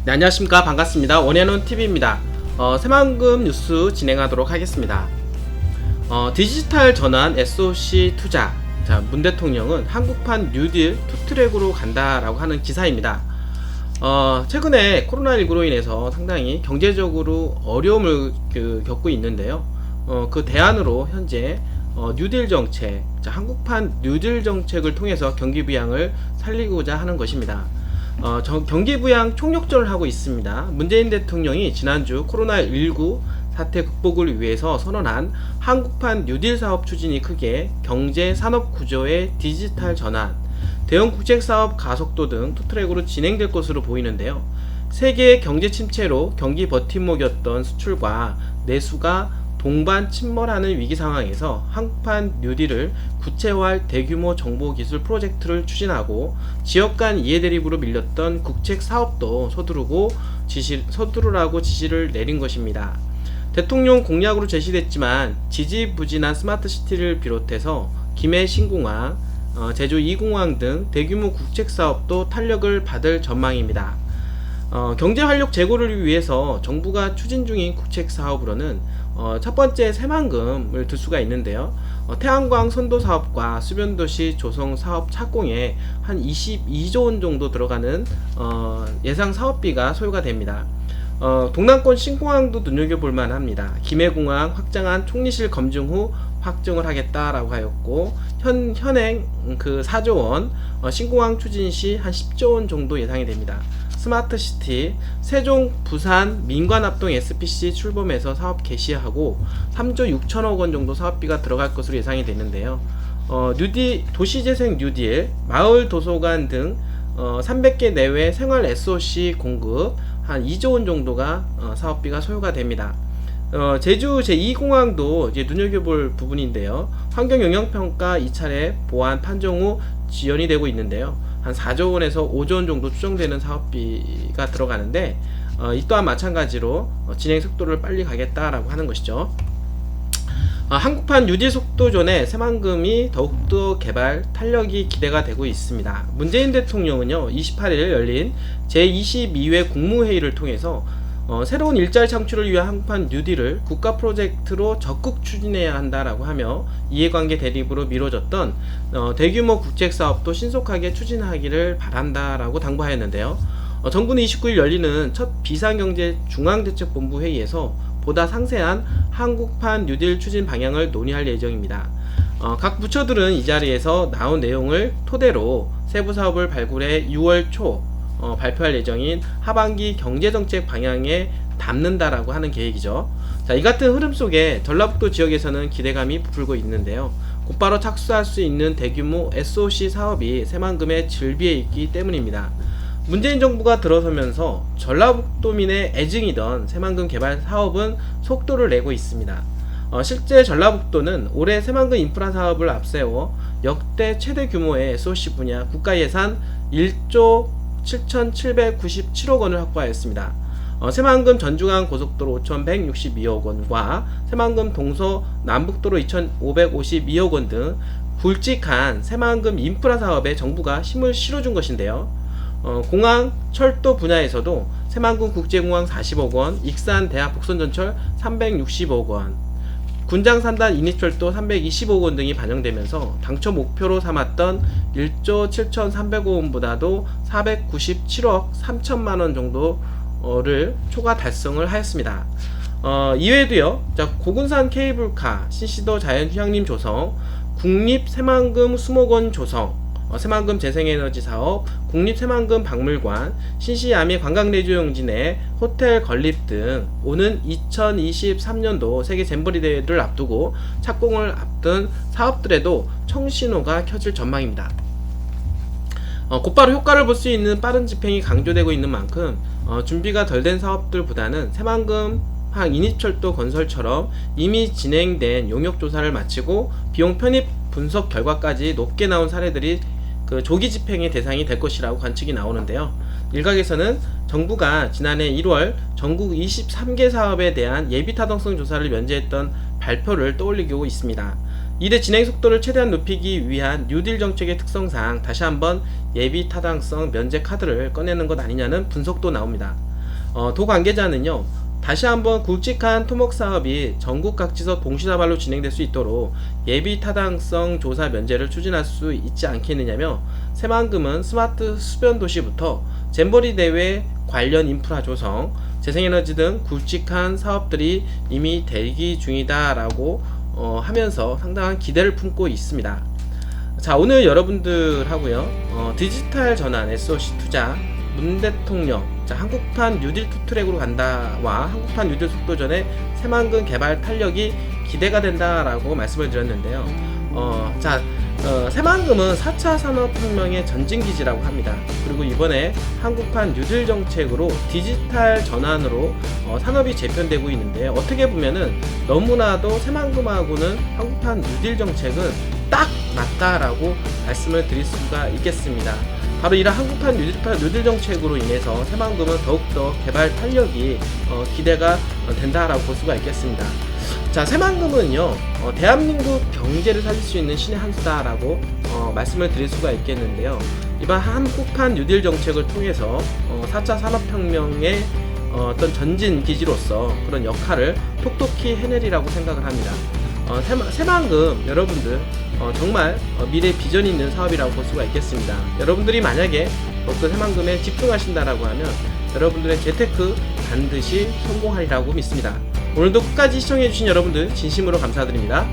네, 안녕하십니까. 반갑습니다. 원앤원TV입니다. 새만금 뉴스 진행하도록 하겠습니다. 디지털 전환 SOC 투자. 자, 문 대통령은 한국판 뉴딜 투트랙으로 간다라고 하는 기사입니다. 최근에 코로나19로 인해서 상당히 경제적으로 어려움을 겪고 있는데요. 그 대안으로 현재 뉴딜 정책, 자, 한국판 뉴딜 정책을 통해서 경기 부양을 살리고자 하는 것입니다. 경기 부양 총력전을 하고 있습니다. 문재인 대통령이 지난주 코로나19 사태 극복을 위해서 선언한 한국판 뉴딜 사업 추진이 크게 경제 산업 구조의 디지털 전환, 대형 국책 사업 가속도 등 투트랙으로 진행될 것으로 보이는데요. 세계의 경제 침체로 경기 버팀목이었던 수출과 내수가 동반 침몰하는 위기 상황에서 한국판 뉴딜을 구체화할 대규모 정보기술 프로젝트를 추진하고 지역 간 이해 대립으로 밀렸던 국책 사업도 서두르라고 지시를 내린 것입니다. 대통령 공약으로 제시됐지만 지지부진한 스마트시티를 비롯해서 김해 신공항, 제주 2공항 등 대규모 국책 사업도 탄력을 받을 전망입니다. 경제 활력 제고를 위해서 정부가 추진 중인 국책 사업으로는 첫 번째 새만금을 들 수가 있는데요. 태양광 선도 사업과 수변도시 조성 사업 착공에 한 22조 원 정도 들어가는 예상 사업비가 소요가 됩니다. 동남권 신공항도 눈여겨볼 만합니다. 김해공항 확장한 총리실 검증 후 확정을 하겠다라고 하였고 현행 그 4조 원 신공항 추진 시 한 10조 원 정도 예상이 됩니다. 스마트시티, 세종, 부산, 민관합동 SPC 출범해서 사업 개시하고 3조 6천억 원 정도 사업비가 들어갈 것으로 예상이 되는데요. 도시재생 뉴딜, 마을 도서관 등 300개 내외 생활 SOC 공급 한 2조 원 정도가 사업비가 소요가 됩니다. 제주 제2공항도 이제 눈여겨볼 부분인데요. 환경영향평가 2차례 보완 판정 후 지연이 되고 있는데요. 한 4조 원에서 5조 원 정도 추정되는 사업비가 들어가는데 이 또한 마찬가지로 진행 속도를 빨리 가겠다라고 하는 것이죠. 한국판 뉴딜 속도전에 새만금이 더욱더 개발 탄력이 기대가 되고 있습니다. 문재인 대통령은요 28일 열린 제22회 국무회의를 통해서 새로운 일자리 창출을 위한 한국판 뉴딜을 국가 프로젝트로 적극 추진해야 한다라고 하며 이해관계 대립으로 미뤄졌던 대규모 국책 사업도 신속하게 추진하기를 바란다라고 당부하였는데요. 정부는 29일 열리는 첫 비상경제 중앙대책본부 회의에서 보다 상세한 한국판 뉴딜 추진 방향을 논의할 예정입니다. 각 부처들은 이 자리에서 나온 내용을 토대로 세부 사업을 발굴해 6월 초 발표할 예정인 하반기 경제정책 방향에 담는다라고 하는 계획이죠. 자, 이 같은 흐름 속에 전라북도 지역에서는 기대감이 부풀고 있는데요. 곧바로 착수할 수 있는 대규모 SOC 사업이 새만금의 질비에 있기 때문입니다. 문재인 정부가 들어서면서 전라북도민의 애증이던 새만금 개발 사업은 속도를 내고 있습니다. 실제 전라북도는 올해 새만금 인프라 사업을 앞세워 역대 최대 규모의 SOC 분야 국가 예산 1조 7,797억 원을 확보하였습니다. 새만금 전주간 고속도로 5,162억 원과 새만금 동서 남북도로 2,552억 원 등 굵직한 새만금 인프라 사업에 정부가 힘을 실어준 것인데요. 공항, 철도 분야에서도 새만금 국제공항 40억 원, 익산 대학 복선전철 360억 원, 군장 산단 인입철도 325억 원 등이 반영되면서 당초 목표로 삼았던 1조 7,300억 원보다도 497억 3천만 원 정도를 초과 달성을 하였습니다. 이외에도요, 고군산 케이블카, 신시도 자연휴양림 조성, 국립 새만금 수목원 조성, 새만금 재생에너지 사업, 국립 새만금 박물관, 신시야미 관광레저용지 호텔 건립 등 오는 2023년도 세계 잼버리 대회를 앞두고 착공을 앞둔 사업들에도 청신호가 켜질 전망입니다. 곧바로 효과를 볼 수 있는 빠른 집행이 강조되고 있는 만큼 준비가 덜 된 사업들보다는 새만금 항 인입철도 건설처럼 이미 진행된 용역조사를 마치고 비용 편입 분석 결과까지 높게 나온 사례들이 조기 집행의 대상이 될 것이라고 관측이 나오는데요. 일각에서는 정부가 지난해 1월 전국 23개 사업에 대한 예비 타당성 조사를 면제했던 발표를 떠올리고 있습니다. 이래 진행 속도를 최대한 높이기 위한 뉴딜 정책의 특성상 다시 한번 예비 타당성 면제 카드를 꺼내는 것 아니냐는 분석도 나옵니다. 도 관계자는요, 다시 한번 굵직한 토목 사업이 전국 각지에서 동시다발로 진행될 수 있도록 예비 타당성 조사 면제를 추진할 수 있지 않겠느냐며, 새만금은 스마트 수변 도시부터 잼버리 대회 관련 인프라 조성, 재생에너지 등 굵직한 사업들이 이미 대기 중이다라고 하면서 상당한 기대를 품고 있습니다. 자, 오늘 여러분들하고요, 디지털 전환 SOC 투자, 문 대통령, 자, 한국판 뉴딜 투트랙으로 간다와 한국판 뉴딜 속도전의 새만금 개발 탄력이 기대가 된다라고 말씀을 드렸는데요. 새만금은 4차 산업혁명의 전진기지라고 합니다. 그리고 이번에 한국판 뉴딜 정책으로 디지털 전환으로 산업이 재편되고 있는데, 어떻게 보면은 너무나도 새만금하고는 한국판 뉴딜 정책은 딱 맞다라고 말씀을 드릴 수가 있겠습니다. 바로 이런 한국판 뉴딜 정책으로 인해서 새만금은 더욱더 개발 탄력이 기대가 된다라고 볼 수가 있겠습니다. 자, 새만금은요, 대한민국 경제를 살릴 수 있는 신의 한 수다라고 말씀을 드릴 수가 있겠는데요. 이번 한국판 뉴딜 정책을 통해서 4차 산업혁명의 어떤 전진 기지로서 그런 역할을 톡톡히 해내리라고 생각을 합니다. 새만금 여러분들 정말 미래 비전이 있는 사업이라고 볼 수가 있겠습니다. 여러분들이 만약에 더욱더 새만금에 집중하신다라고 하면 여러분들의 재테크 반드시 성공하리라고 믿습니다. 오늘도 끝까지 시청해주신 여러분들 진심으로 감사드립니다.